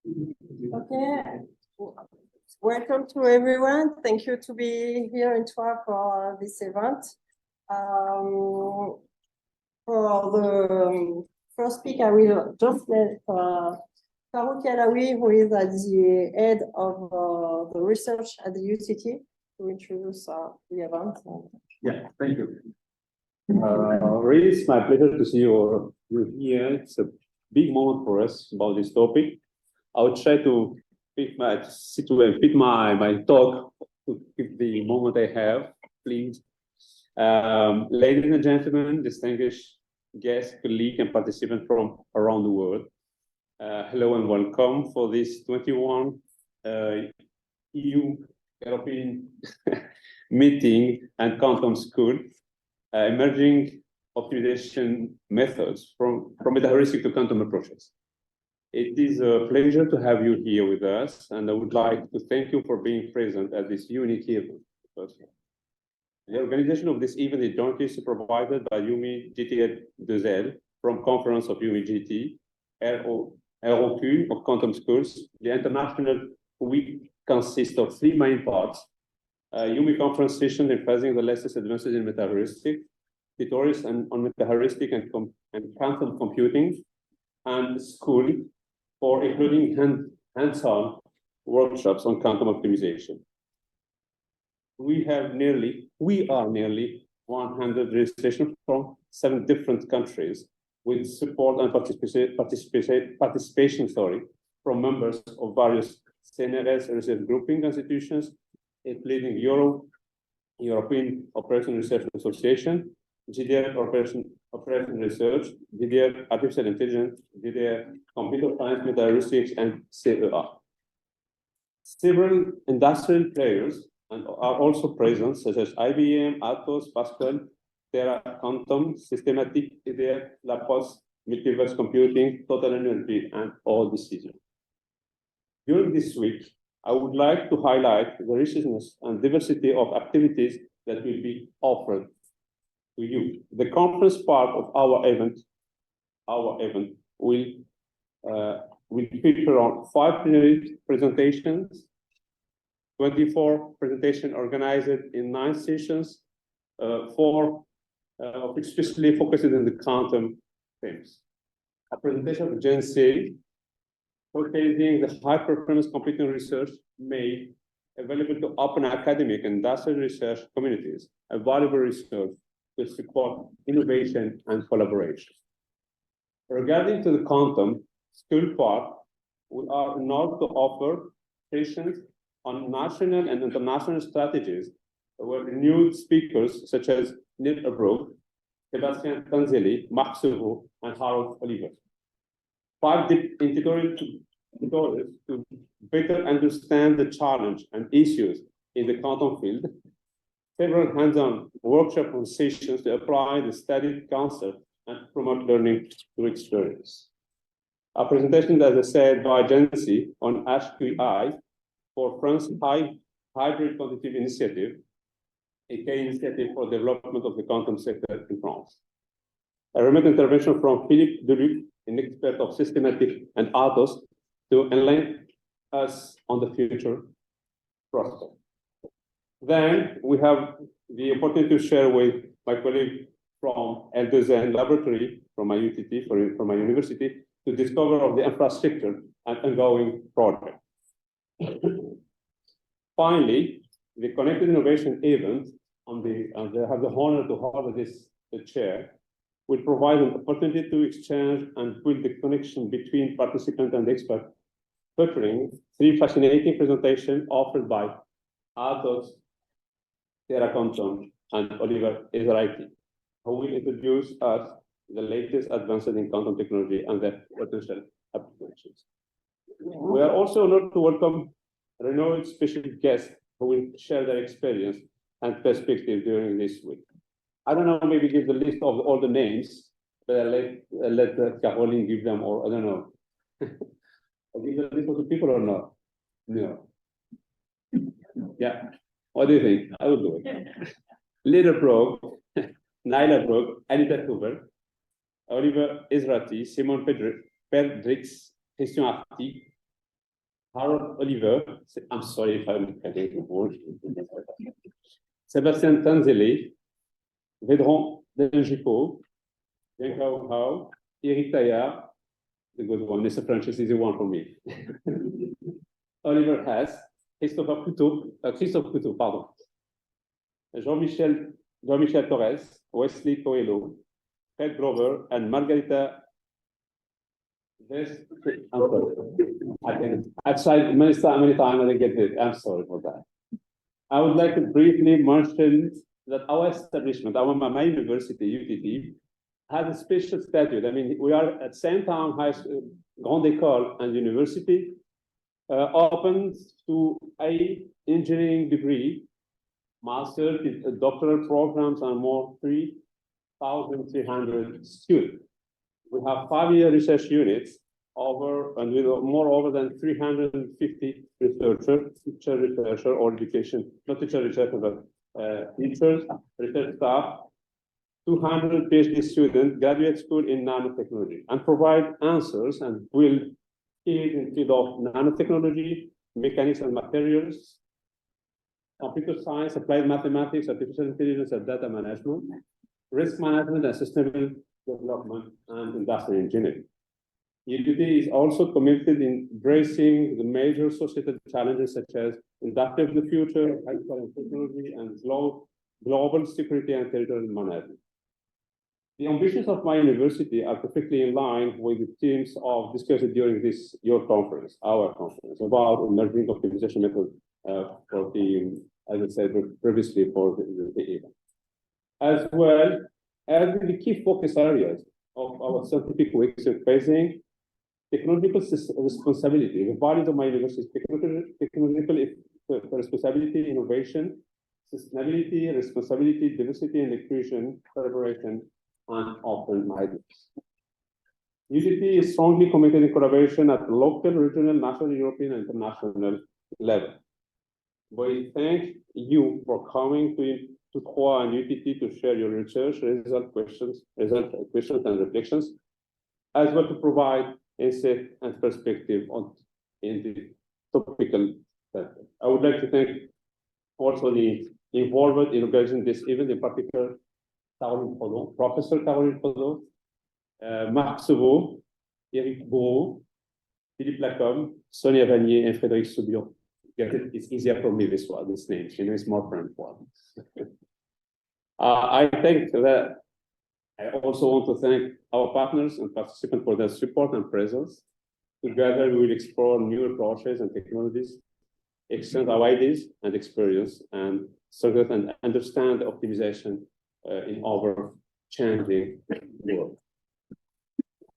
Okay, welcome to everyone. Thank you to be here in Troyes for this event. For the first speaker, I will just let Farouk Yalaoui, who is at the head of the research at the UCT, to introduce the event. Yeah, thank you. Really, it's my pleasure to see you here. It's a big moment for us about this topic. I will try to fit my talk to keep the moment I have, please. Ladies and gentlemen, distinguished guests, colleagues, and participants from around the world, hello and welcome for this 21 European meeting and quantum school, emerging optimization methods from meta-heuristic to quantum approaches. It is a pleasure to have you here with us, and I would like to thank you for being present at this unique event. The organization of this event is jointly supervised by EUME GT2L from Conference of EUME GT, ROQ of Quantum Schools. The international week consists of 3 main parts. EUME conference session emphasizing the latest advances in meta-heuristic, tutorials on meta-heuristic and quantum computing, and school for including hands-on workshops on quantum optimization. We are nearly 100 registrations from 7 different countries with support and participation from members of various CNRS research grouping institutions, including European Operation Research Association, GDR Operation Research, GDR Artificial Intelligence, GDR Computer Science, Meta-heuristics, and CER. Several industrial players are also present, such as IBM, Atos, Pascal, Terra Quantum, Systematic, EDF, La Poste, Multiverse Computing, Total Energy, and all decisions. During this week, I would like to highlight the richness and diversity of activities that will be offered to you. The conference part of our event will feature on 5 presentations, 24 presentations organized in 9 sessions, 4 especially focused in the quantum themes. A presentation of Gen C, showcasing the high-performance computing research made available to open academic and industrial research communities, a valuable research to support innovation and collaboration. Regarding to the quantum school part, we are now to offer sessions on national and international strategies with renewed speakers such as Neil Abroad, Sebastian Tanzelli, Marc Sevaux, and Harold Oliver. 5 tutorials to better understand the challenge and issues in the quantum field, several hands-on workshop sessions to apply the studied concept and promote learning through experience. A presentation, as I said, by Gen C on HQI for France Hybrid Quantitative Initiative, a key initiative for development of the quantum sector in France. A remote intervention from Philippe Deluc, an expert of systematic and Atos, to enlighten us on the future prospect. Then we have the opportunity to share with my colleague from L2N laboratory, from my UTT, from my university, to discover of the infrastructure and ongoing project. Finally, the Connected Innovation event, I have the honor to hold the chair, will provide an opportunity to exchange and build the connection between participant and expert, featuring 3 fascinating presentations offered by Atos, Terra Quantum, and Oliver Ezraiti, who will introduce us the latest advances in quantum technology and their potential applications. We are also honored to welcome renowned special guests who will share their experience and perspective during this week. I don't know, maybe give the list of all the names, but I'll let Caroline give them, or I don't know. I'll give the list of the people or not? No. Yeah. What do you think? I will do it. Lida Brog, Naila Brog, Anita Hoover, Oliver Ezraiti, Simon Pedrix, Christian Arti, Harold Oliver, I'm sorry if I'm getting the word. Sébastien Tanzeli, Vedran Delgipo, Yalaoui, Eric Taillard, the good one, Mr. French is the one for me. Oliver Hess, Christophe Couteau, pardon. Jean-Michel Torres, Wesley Coelho, Fred Grover, and Margarita. I've tried many times and I get it. I'm sorry for that. I would like to briefly mention that our establishment, my university, UTT, has a special statute. I mean, we are at the same time high school, Grande École and university, open to a engineering degree, master, doctoral programs, and more 3,300 students. We have 5-year research units and with more than 350 teacher or education, not teacher researcher, but teachers, research staff, 200 PhD students, graduate school in nanotechnology, and provide answers and will in field of nanotechnology, mechanics and materials, computer science, applied mathematics, artificial intelligence and data management, risk management and sustainable development, and industrial engineering. UTT is also committed in embracing the major societal challenges such as industry of the future, agricultural technology, and global security and territorial management. The ambitions of my university are perfectly in line with the themes of discussed during this our conference, about emerging optimization methods for the, as I said previously, for the event. As well as the key focus areas of our scientific weeks are facing technological responsibility. The values of my university is technological responsibility, innovation, sustainability, responsibility, diversity and inclusion, collaboration, and open mindedness. UTT is strongly committed in collaboration at local, regional, national, European, and international level. We thank you for coming to Troyes and UTT to share your research, result questions and reflections, as well to provide insight and perspective in the topical sector. I would like to thank also the involved in organizing this event, in particular Prodhon, Professor Prodhon, Marc Sevaux, Eric Bourreau, Philippe Lacombe, Sonia Vanier, and Frédéric Soubion. It's easier for me this name. She knows more French one. I think that I also want to thank our partners and participants for their support and presence. Together, we will explore new approaches and technologies, exchange our ideas and experience, and strengthen and understand the optimization in our changing world.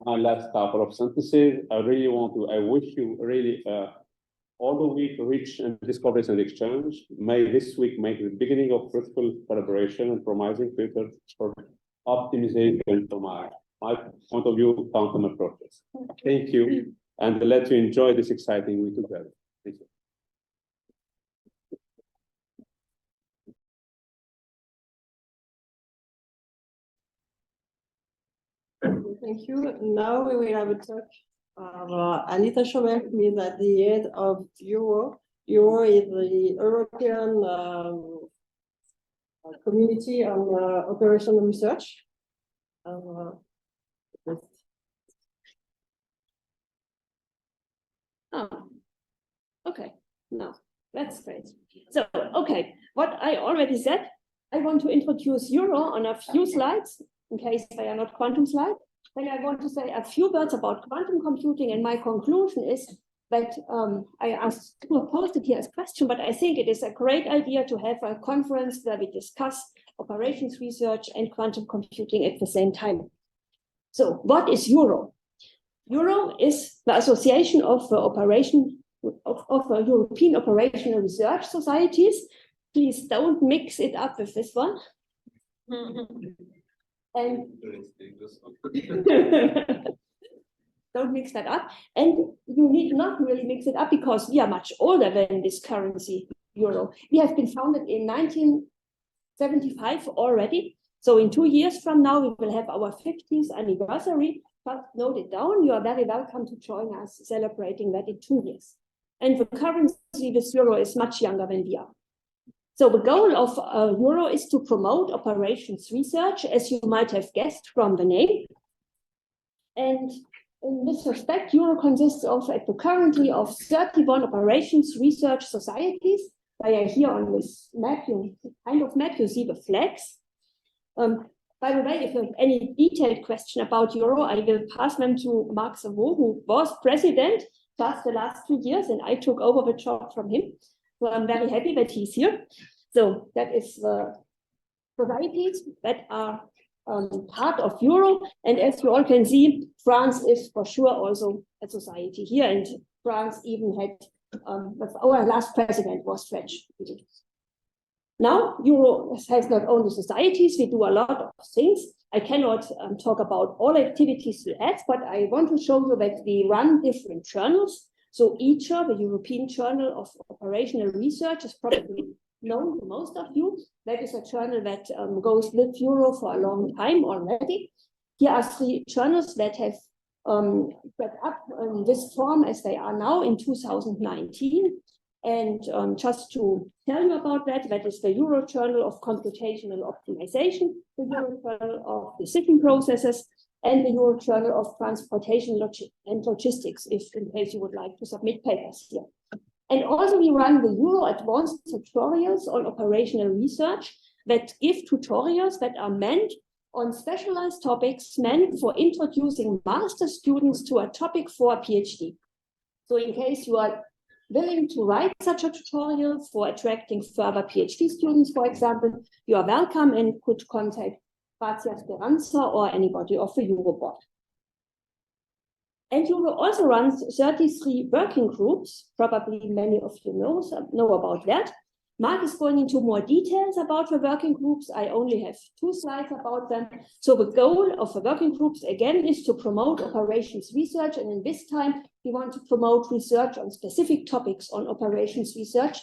My last couple of sentences. I wish you really all the week rich and discoveries and exchange. May this week make the beginning of fruitful collaboration and promising future for optimization from my point of view, quantum approaches. Thank you, and let you enjoy this exciting week together. Thank you. Thank you. Now we will have a talk of Anita Schöbel, who is at the head of EUME. EUME is the European community on operational research. Okay, no, that's great. So, okay, what I already said, I want to introduce Euro on a few slides, in case they are not quantum slides. Then I want to say a few words about quantum computing, and my conclusion is that I proposed it here as a question, but I think it is a great idea to have a conference where we discuss operations research and quantum computing at the same time. So what is Euro? Euro is the association of European operational research societies. Please don't mix it up with this one. And don't mix that up. And you need not really mix it up because we are much older than this currency, Euro. We have been founded in 1975 already. So in 2 years from now, we will have our 50th anniversary. But note it down. You are very welcome to join us celebrating that in 2 years. and the currency with euro is much younger than we are. So the goal of euro is to promote operations research, as you might have guessed from the name. And in this respect, euro consists of currently of 31 operations research societies. Here on this map, you see the flags. By the way, if you have any detailed question about euro, I will pass them to Marc, who was president just the last 2 years, and I took over the job from him. So I'm very happy that he's here. So that is the societies that are part of euro. And as you all can see, France is for sure also a society here. And France even had, our last president was French. Now, euro has not only societies, we do a lot of things. I cannot talk about all activities we have, but I want to show you that we run different journals. So EUME, the European Journal of Operational Research, is probably known to most of you. That is a journal that goes with euro for a long time already. Here are 3 journals that have set up in this form as they are now in 2019. And just to tell you about that, that is the Euro Journal of Computational Optimization, the Euro Journal of Decision Processes, and the Euro Journal of Transportation and Logistics, if in case you would like to submit papers here. And also we run the Euro Advanced Tutorials on Operational Research that give tutorials that are meant on specialized topics meant for introducing master students to a topic for a PhD. So in case you are willing to write such a tutorial for attracting further PhD students, for example, you are welcome and could contact Grazia Speranza or anybody of the Euro board. And Euro also runs 33 working groups. Probably many of you know about that. Marc is going into more details about the working groups. I only have 2 slides about them. So the goal of the working groups, again, is to promote operations research. And in this time, we want to promote research on specific topics on operations research.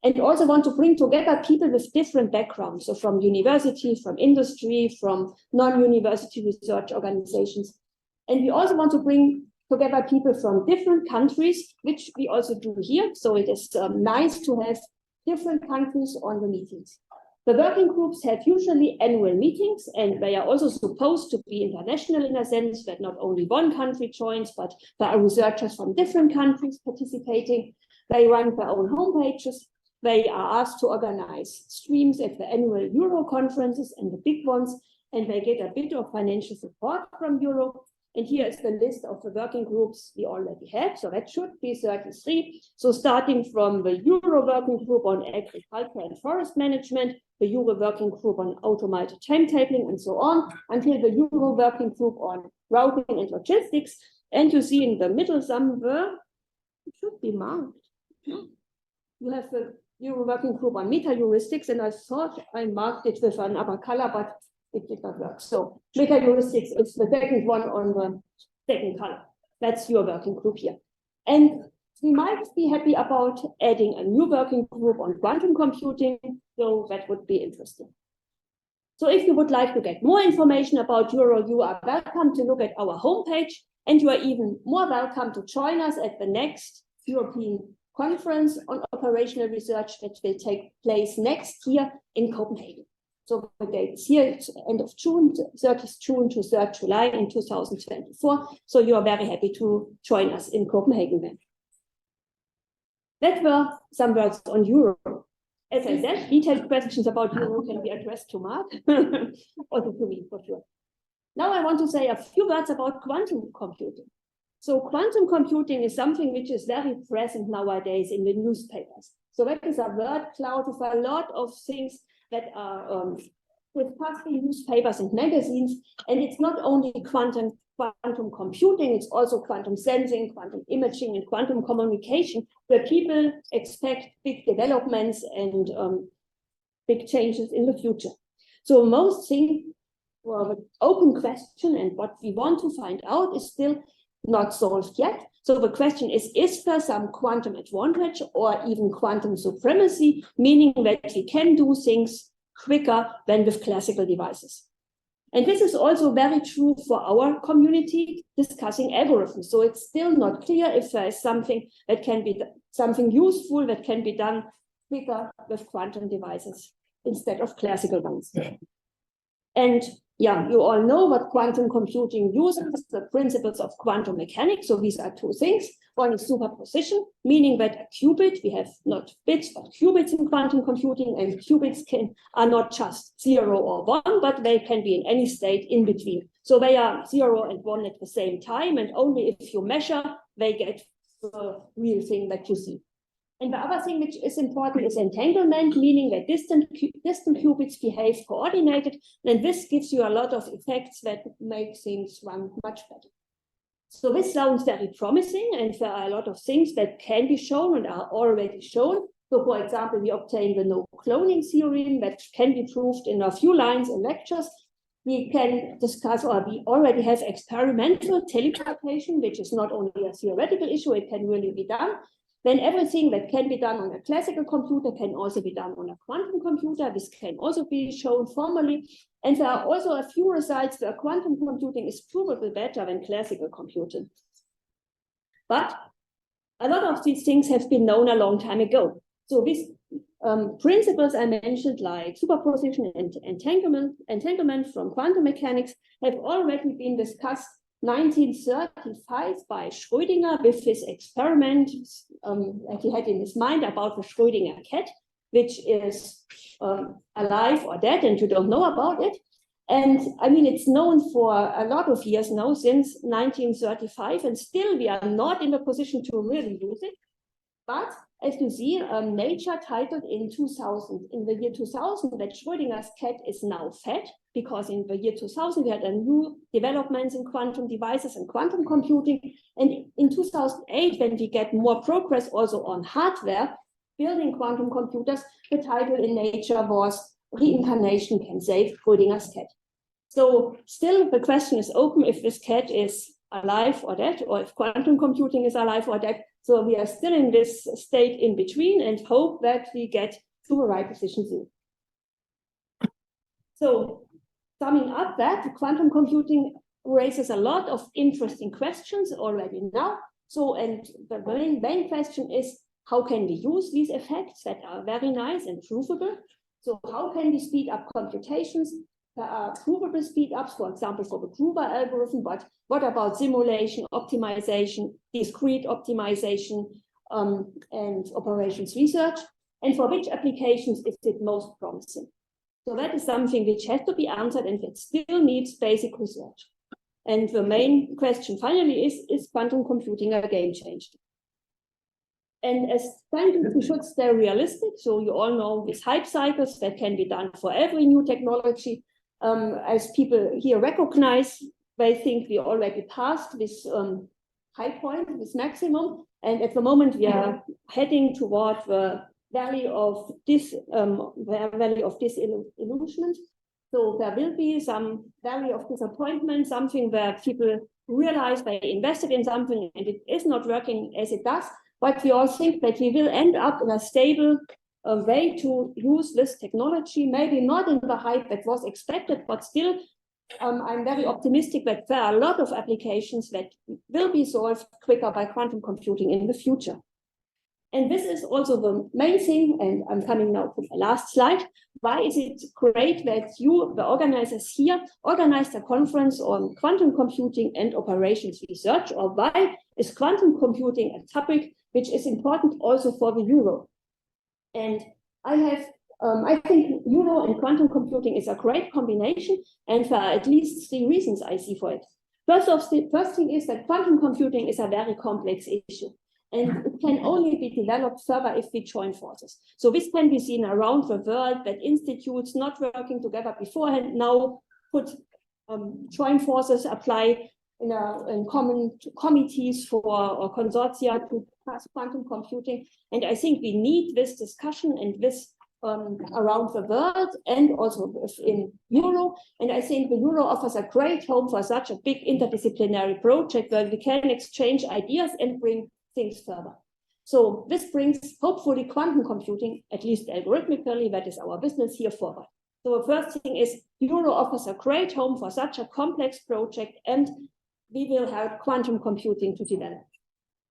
And also want to bring together people with different backgrounds. So from university, from industry, from non-university research organizations. And we also want to bring together people from different countries, which we also do here. So it is nice to have different countries on the meetings. The working groups have usually annual meetings, and they are also supposed to be international in a sense that not only one country joins, but there are researchers from different countries participating. They run their own homepages. They are asked to organize streams at the annual Euro conferences and the big ones, and they get a bit of financial support from Euro. And here is the list of the working groups we already have. So that should be 33. So starting from the Euro working group on agriculture and forest management, the Euro working group on automated timetabling and so on, until the Euro working group on routing and logistics. And you see in the middle somewhere, it should be marked. You have the Euro working group on meta-heuristics, and I thought I marked it with another color, but it did not work. So meta-heuristics is the second one on the second color. That's your working group here. And we might be happy about adding a new working group on quantum computing, so that would be interesting. So if you would like to get more information about Euro, you are welcome to look at our homepage, and you are even more welcome to join us at the next European conference on operational research that will take place next year in Copenhagen. So the date is here, it's end of June, 30th June to 3rd July in 2024. So you are very happy to join us in Copenhagen then. That were some words on Euro. As I said, detailed questions about Euro can be addressed to Marc, also to me for sure. Now I want to say a few words about quantum computing. So quantum computing is something which is very present nowadays in the newspapers. So that is a word cloud with a lot of things that are discussed in newspapers and magazines. And it's not only quantum computing, it's also quantum sensing, quantum imaging, and quantum communication, where people expect big developments and big changes in the future. So most things were an open question, and what we want to find out is still not solved yet. So the question is there some quantum advantage or even quantum supremacy, meaning that we can do things quicker than with classical devices? And this is also very true for our community discussing algorithms. So it's still not clear if there is something that can be something useful that can be done quicker with quantum devices instead of classical ones. And yeah, you all know what quantum computing uses, the principles of quantum mechanics. So these are two things. One is superposition, meaning that a qubit, we have not bits, but qubits in quantum computing, and qubits are not just 0 or 1, but they can be in any state in between. So they are 0 and 1 at the same time, and only if you measure, they get the real thing that you see. And the other thing which is important is entanglement, meaning that distant qubits behave coordinated, and this gives you a lot of effects that make things run much better. So this sounds very promising, and there are a lot of things that can be shown and are already shown. So for example, we obtained the no cloning theorem that can be proved in a few lines in lectures. We can discuss, or we already have experimental teleportation, which is not only a theoretical issue, it can really be done. Then everything that can be done on a classical computer can also be done on a quantum computer. This can also be shown formally. And there are also a few results where quantum computing is provably better than classical computing. But a lot of these things have been known a long time ago. So these principles I mentioned, like superposition and entanglement from quantum mechanics, have already been discussed 1935 by Schrödinger with his experiment that he had in his mind about the Schrödinger cat, which is alive or dead, and you don't know about it. And I mean, it's known for a lot of years now, since 1935, and still we are not in a position to really use it. But as you see, Nature titled in the year 2000, that Schrödinger's cat is now fed, because in the year 2000 we had a new developments in quantum devices and quantum computing. And in 2008, when we get more progress also on hardware, building quantum computers, the title in Nature was Reincarnation Can Save Schrödinger's Cat. So still the question is open if this cat is alive or dead, or if quantum computing is alive or dead. So we are still in this state in between and hope that we get to the right decision soon. So summing up that, quantum computing raises a lot of interesting questions already now. So, and the main question is, how can we use these effects that are very nice and provable? So how can we speed up computations? There are provable speed ups, for example, for the Gruber algorithm, but what about simulation, optimization, discrete optimization, and operations research? And for which applications is it most promising? So that is something which has to be answered, and it still needs basic research. And the main question finally is quantum computing a game changer? And as scientists, we should stay realistic. So you all know these hype cycles that can be done for every new technology. As people here recognize, they think we already passed this high point, this maximum. And at the moment, we are heading toward the valley of disillusionment. So there will be some valley of disappointment, something where people realize they invested in something and it is not working as it does. But we all think that we will end up in a stable way to use this technology, maybe not in the hype that was expected, but still, I'm very optimistic that there are a lot of applications that will be solved quicker by quantum computing in the future. And this is also the main thing, and I'm coming now to the last slide. Why is it great that you, the organizers here, organized a conference on quantum computing and operations research, or why is quantum computing a topic which is important also for the Euro? And I think Euro and quantum computing is a great combination, and there are at least 3 reasons I see for it. First thing is that quantum computing is a very complex issue, and it can only be developed further if we join forces. So this can be seen around the world, that institutes not working together beforehand now put join forces, apply in common committees or consortia to pass quantum computing. And I think we need this discussion and this around the world and also in Euro. And I think the Euro offers a great home for such a big interdisciplinary project where we can exchange ideas and bring things further. So this brings hopefully quantum computing, at least algorithmically, that is our business here, forward. So the first thing is Euro offers a great home for such a complex project, and we will help quantum computing to develop.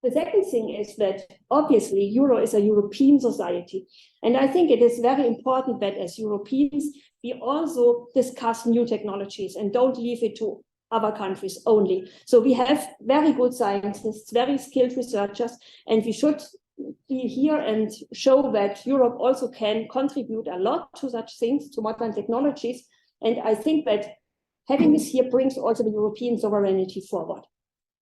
The second thing is that obviously Euro is a European society. And I think it is very important that as Europeans, we also discuss new technologies and don't leave it to other countries only. So we have very good scientists, very skilled researchers, and we should be here and show that Europe also can contribute a lot to such things, to modern technologies. And I think that having this here brings also the European sovereignty forward.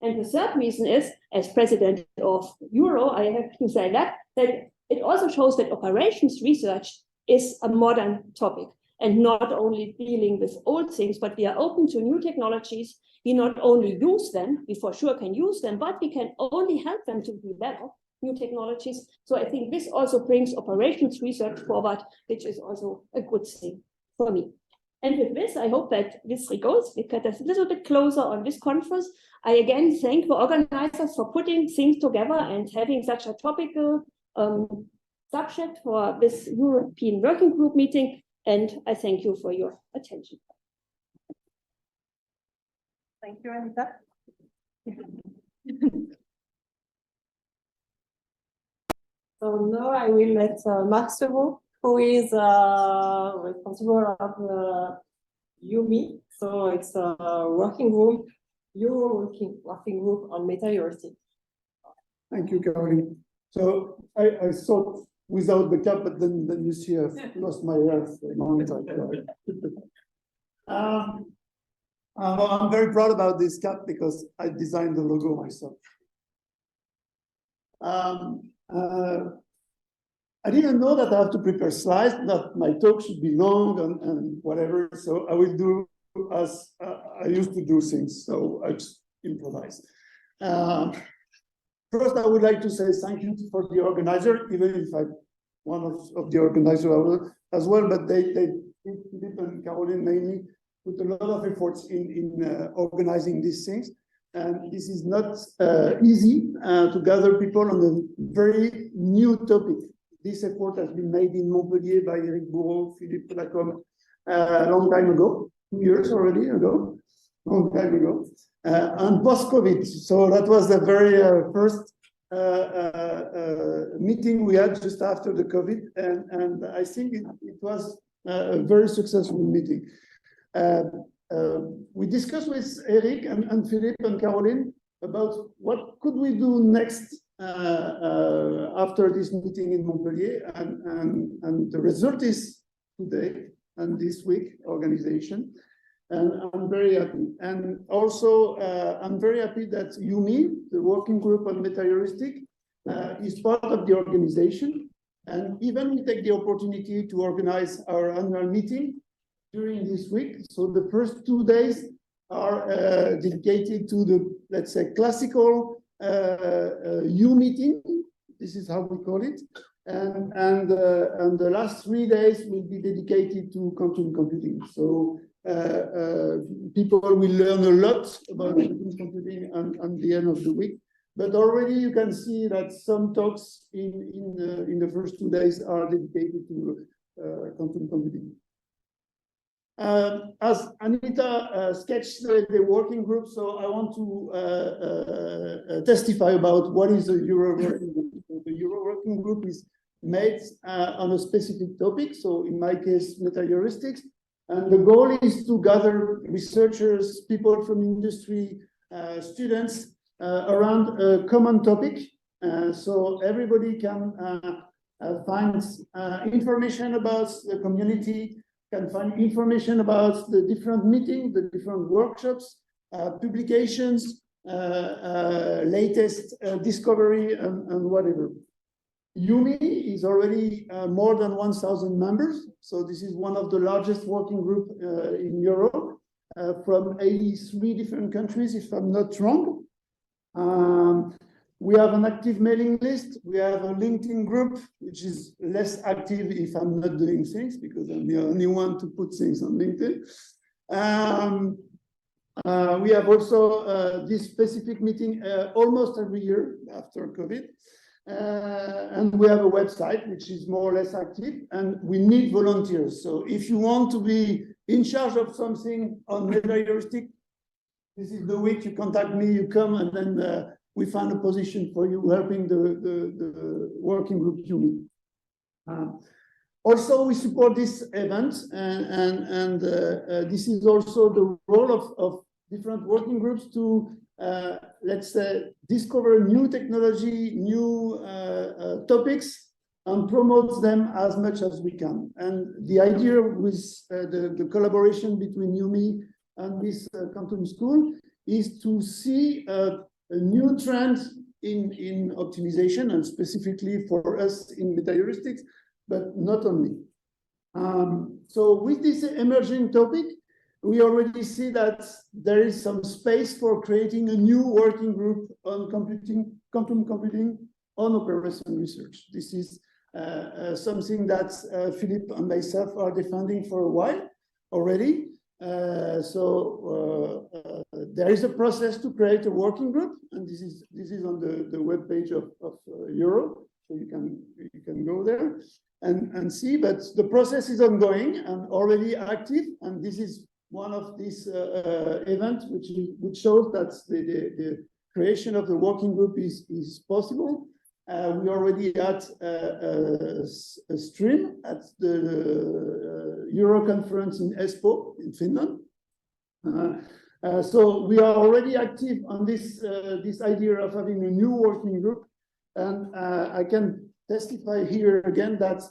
And the third reason is, as president of Euro, I have to say that it also shows that operations research is a modern topic and not only dealing with old things, but we are open to new technologies. We not only use them, we for sure can use them, but we can only help them to develop new technologies. So I think this also brings operations research forward, which is also a good thing for me. And with this, I hope that this goes. We get us a little bit closer on this conference. I again thank the organizers for putting things together and having such a topical subject for this European Working Group meeting. And I thank you for your attention. Thank you, Anita. So now I will let Marc Sevaux, who is responsible of the EUME. So it's a working group, working group on meta-heuristic. Thank you, Caroline. So I thought without the cap, but then you see I've lost my hair for a moment. I'm very proud about this cap because I designed the logo myself. I didn't know that I have to prepare slides, that my talk should be long and whatever. So I will do as I used to do things. So I just improvise. First, I would like to say thank you for the organizer, even if I'm one of the organizers as well, but they Philippe and Caroline mainly put a lot of efforts in organizing these things. And this is not easy to gather people on a very new topic. This effort has been made in Montpellier by Eric Bourreau, Philippe Lacombe, a long time ago, 2 years already ago, long time ago, and post-COVID. So that was the very first meeting we had just after the COVID, and I think it was a very successful meeting. We discussed with Eric and Philippe and Caroline about what could we do next after this meeting in Montpellier, and the result is today and this week organization, and I'm very happy. And also I'm very happy that EUME, the working group on meta-heuristic, is part of the organization, and even we take the opportunity to organize our annual meeting during this week. So the first 2 days are dedicated to the, let's say, classical U meeting. This is how we call it. And the last 3 days will be dedicated to quantum computing. So people will learn a lot about quantum computing at the end of the week. But already you can see that some talks in the first 2 days are dedicated to quantum computing. As Anita sketched the working group, so I want to testify about what is the Euro working group. The Euro working group is made on a specific topic, so in my case, meta-heuristics, and the goal is to gather researchers, people from industry, students around a common topic, so everybody can find information about the community, can find information about the different meetings, the different workshops, publications, latest discovery, and whatever. EUME is already more than 1,000 members, so this is one of the largest working groups in Europe, from 83 different countries, if I'm not wrong. We have an active mailing list. We have a LinkedIn group, which is less active if I'm not doing things, because I'm the only one to put things on LinkedIn. We have also this specific meeting almost every year after COVID. and we have a website which is more or less active, and we need volunteers. So if you want to be in charge of something on meta-heuristic, this is the week you contact me, you come, and then we find a position for you helping the working group EUME. Also, we support this event, and this is also the role of different working groups to, let's say, discover new technology, new topics, and promote them as much as we can. And the idea with the collaboration between EUME and this quantum school is to see a new trend in optimization, and specifically for us in meta-heuristics, but not only. So with this emerging topic, we already see that there is some space for creating a new working group on quantum computing on operation research. This is something that Philippe and myself are defending for a while already. There is a process to create a working group, and this is on the web page of Euro, so you can go there and see. But the process is ongoing and already active, and this is one of these events which shows that the creation of the working group is possible. We already had a stream at the Euro conference in Espoo in Finland. So we are already active on this idea of having a new working group, and I can testify here again that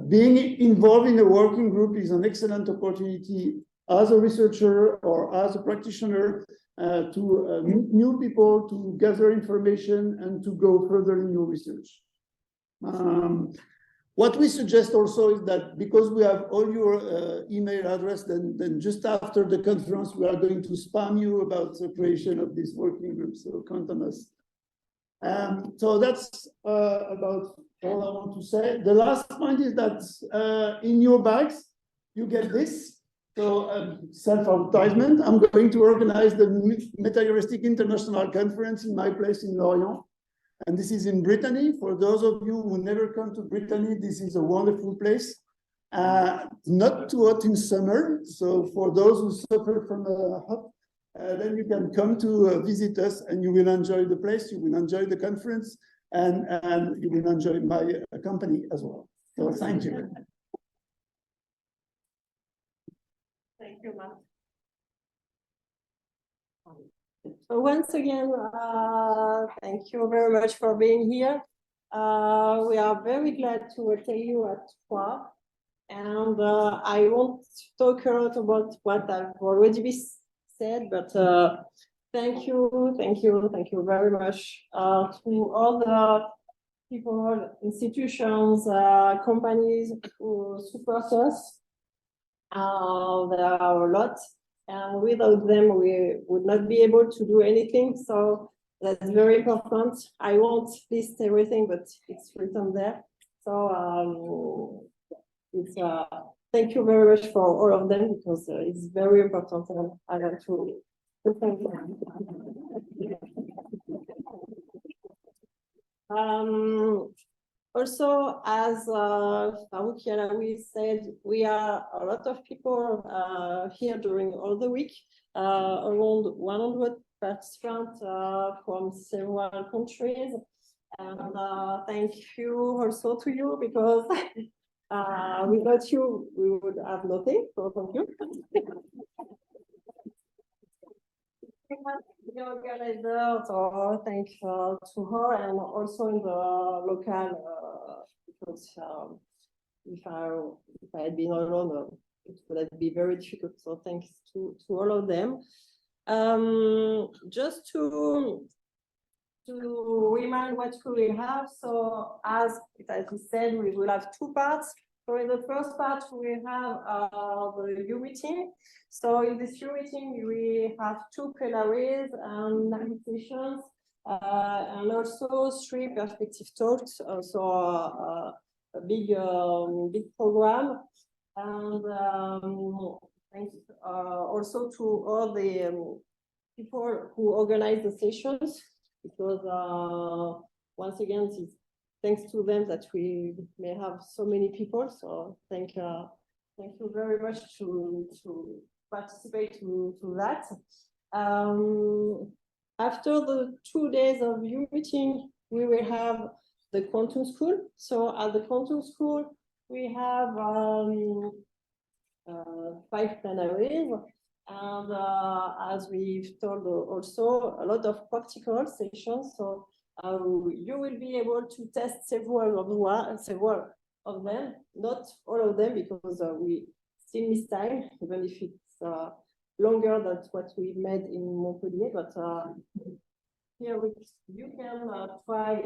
being involved in a working group is an excellent opportunity as a researcher or as a practitioner to meet new people, to gather information, and to go further in your research. What we suggest also is that because we have all your email address, then just after the conference, we are going to spam you about the creation of this working group, so count on us. So that's about all I want to say. The last point is that in your bags, you get this. So self-advertisement, I'm going to organize the Meta-Heuristic International Conference in my place in Lorient. And this is in Brittany. For those of you who never come to Brittany, this is a wonderful place. Not too hot in summer. So for those who suffer from hot, then you can come to visit us, and you will enjoy the place, you will enjoy the conference, and you will enjoy my company as well. So thank you. Thank you, Marc. So once again, thank you very much for being here. We are very glad to attend you at Troyes, and I won't talk a lot about what I've already said, but thank you very much to all the people, institutions, companies who support us. There are a lot, and without them, we would not be able to do anything. So that's very important. I won't list everything, but it's written there. So thank you very much for all of them, because it's very important, and I want to thank you. Also, as Farouk Yalaoui said, we are a lot of people here during all the week, around 100 participants from several countries. And thank you also to you, because without you, we would have nothing. So thank you. The organizer, so thank to her, and also in the local, because if I had been alone, it would have been very difficult. So thanks to all of them. Just to remind what we will have. So as we said, we will have two parts. So in the first part, we have the EUME team. So in this EUME team, we have two plenaries and 9 sessions, and also 3 perspective talks. So a big program. And thanks also to all the people who organize the sessions, because once again, it's thanks to them that we may have so many people. So thank you very much to participate to that. After the 2 days of U meeting, we will have the quantum school. So at the quantum school, we have 5 plenaries, and as we've told also, a lot of practical sessions. So you will be able to test several of them, not all of them, because we still miss time, even if it's longer than what we made in Montpellier. But here you can try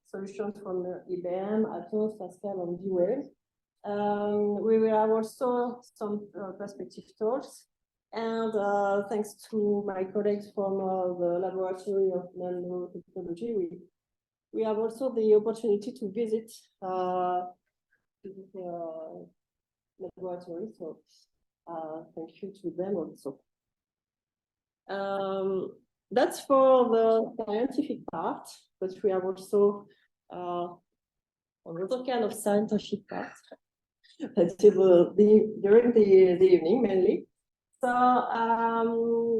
solutions from IBM, Atos, Pascal, and D-Wave. We will have also some perspective talks. And thanks to my colleagues from the Laboratory of Nanotechnology, we have also the opportunity to visit the laboratory. So thank you to them also. That's for the scientific part, but we have also another kind of scientific part during the evening mainly. So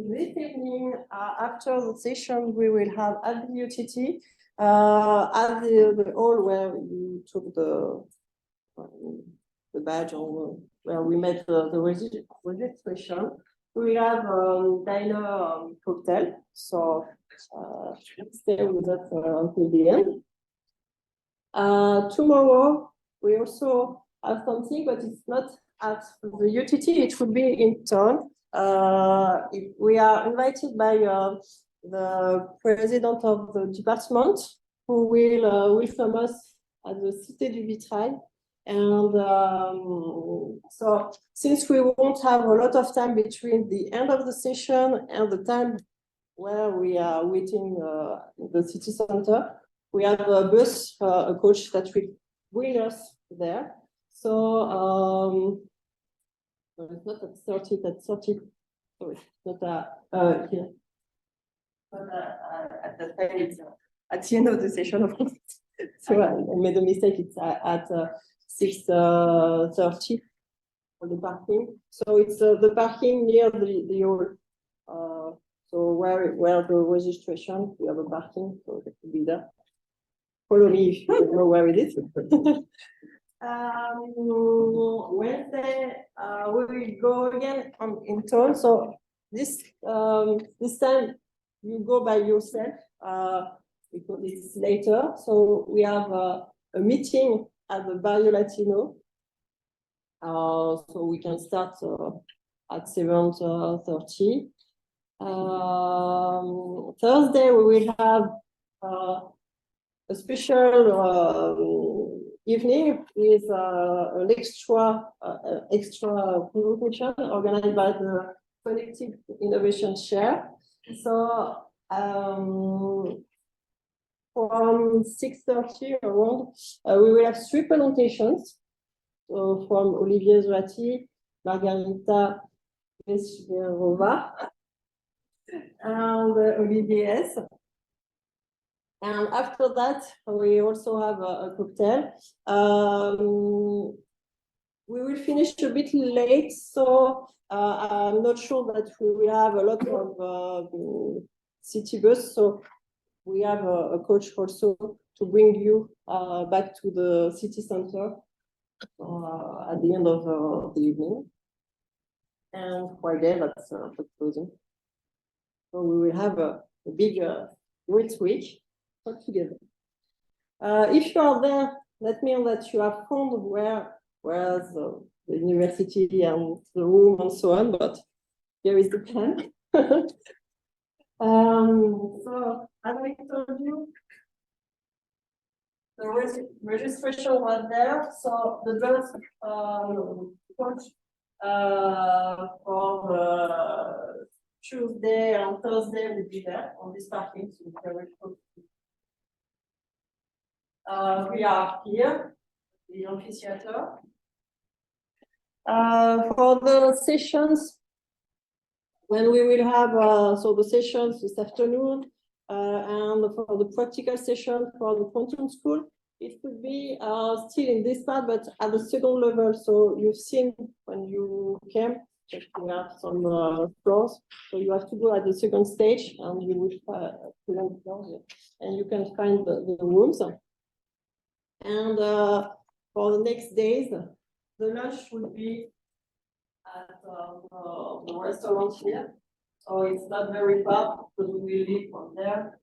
this evening, after the session, we will have at the UTT, at the hall where you took the badge, or where we made the registration. We have diner cocktail, so stay with us until the end. Tomorrow, we also have something, but it's not at the UTT, it will be in town. We are invited by the president of the department, who will welcome us at the Cité du Vitrail. And so since we won't have a lot of time between the end of the session and the time where we are waiting in the city center, we have a bus, a coach that will bring us there. So it's not at 30, at 30, sorry, not here. But at the time, it's at the end of the session, of course. So I made a mistake, it's at 6:30 for the parking. So it's the parking near the hall. So where the registration, we have a parking, so it will be there. Follow me if you don't know where it is. Wednesday, we will go again in town. So this time you go by yourself because it's later. So we have a meeting at the Barrio Latino. So we can start at 7:30. Thursday we will have a special evening with an extra presentation organized by the Collective Innovation Share. So from 6:30 around, we will have 3 presentations. So from Olivier Zoati, Margarita Vesverova, and Olivier S. And after that, we also have a cocktail. We will finish a bit late, so I'm not sure that we will have a lot of city bus. So we have a coach also to bring you back to the city center at the end of the evening. And Friday, that's closing. So we will have a big, great week all together. If you are there, let me know that you have found where's the university and the room and so on, but here is the plan. So as I told you, the registration was there. So the bus coach for Tuesday and Thursday will be there on this parking. So we are here, the amphitheater. For the sessions, when we will have so the sessions this afternoon, And for the practical session for the quantum school, it could be still in this part, but at the second level. So you've seen when you came, just we have some floors. So you have to go at the second stage, and you will and you can find the rooms. And for the next days, the lunch will be at the restaurant here. So it's not very far because we will live from there.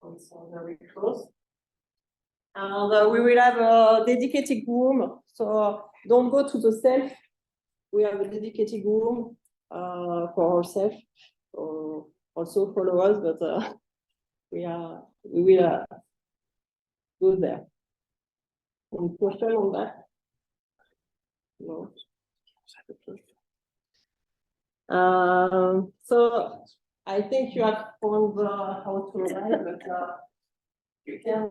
So it's very close. And we will have a dedicated room. So don't go to the self. We have a dedicated room for ourselves. So also follow us, but we will go there. Any question on that? No. So I think you have found how to arrive, but you can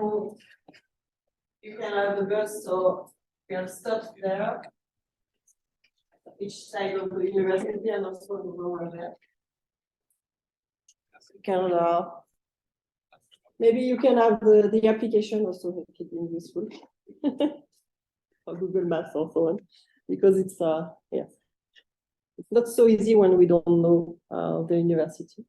have the bus, so you can stop there, each side of the university, and also the lower there. You can maybe you can have the application also make it useful for Google Maps or so on, because it's yeah. It's not so easy when we don't know the university.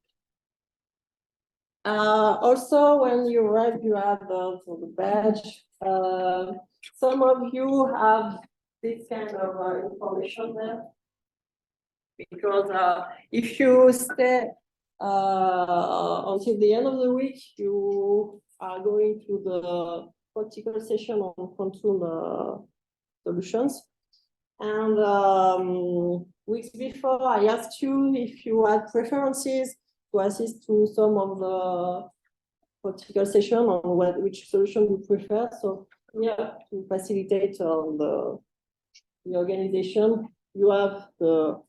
Also, when you arrive, you have the badge. Some of you have this kind of information there, because if you stay until the end of the week, you are going to the practical session on quantum solutions. And weeks before, I asked you if you had preferences to assist to some of the practical session on which solution you prefer. So yeah, to facilitate the organization, you have the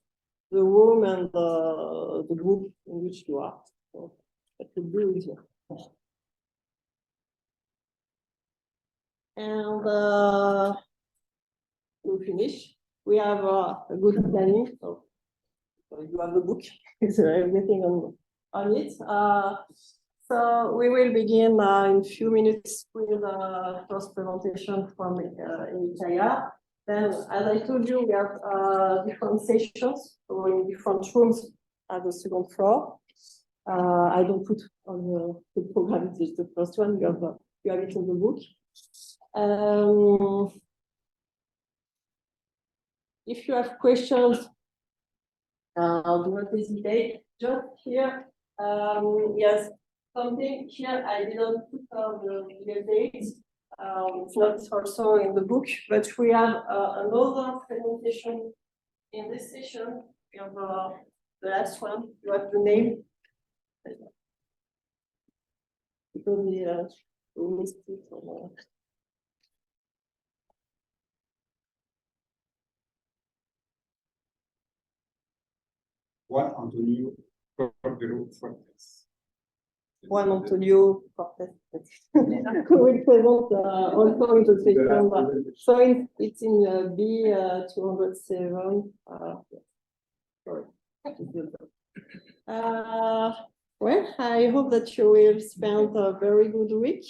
room and the group in which you are. So that could be easier. And we finish. We have a good planning, so you have the book, everything on it. So we will begin in a few minutes with the first presentation from Anita. Then, as I told you, we have different sessions, so in different rooms at the second floor. I don't put on the program, just the first one, you have it in the book. If you have questions, do not hesitate. Just here, yes, something here I didn't put on the dates. It's not also in the book, but we have another presentation in this session. We have the last one. You have the name. Because we missed it. Juan Antonio Fortes. Juan Antonio Fortes. Who will present also in the section. So it's in B 207. Sorry. Well, I hope that you will spend a very good week.